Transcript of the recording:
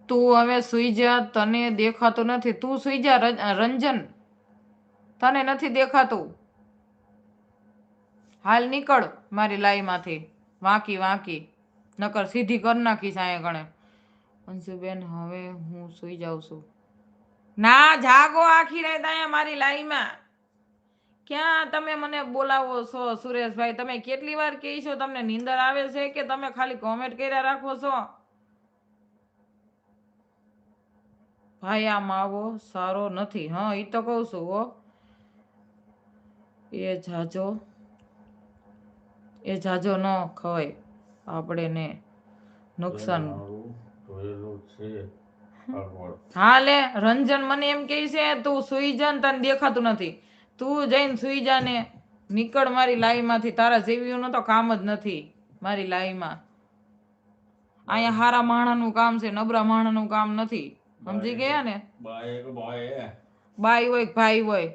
તું હવે સુઈ જા, તને દેખાતું નથી. તું સુઈ જા રંજન, તને નથી દેખાતું. હાલ નીકળ મારી લાઈમાંથી, વાંકી વાંકી, નકર સીધી કર નાખીશ અહીંયા ગણે. અંશુબેન હવે હું સુઈ જાઉં છું. ના જાગો આખી રાત અહીંયા મારી લાઈમાં. ક્યાં તમે મને બોલાવો છો સુરેશભાઈ? તમે કેટલી વાર કહીશો તમને નીંદર આવે છે કે તમે ખાલી કોમેન્ટ કર્યા રાખો છો? ભાઈ આ માવો સારો નથી. હા ઈ તો કહું છું હો. એ જાજો ન ખવાય, આપણે ને નુકસાન. હા લે રંજન મને એમ કહે છે તું સુઈ જા ને તને દેખાતું નથી. તું જઈને સુઈ જા ને નીકળ મારી લાઈમાંથી. તારા જેવીઓનું તો કામ જ નથી મારી લાઈમાં. અહીંયા હારા માણસનું કામ છે, નબળા માણસનું કામ નથી. સમજી ગયા ને? બાઈ હોય ભાઈ હોય.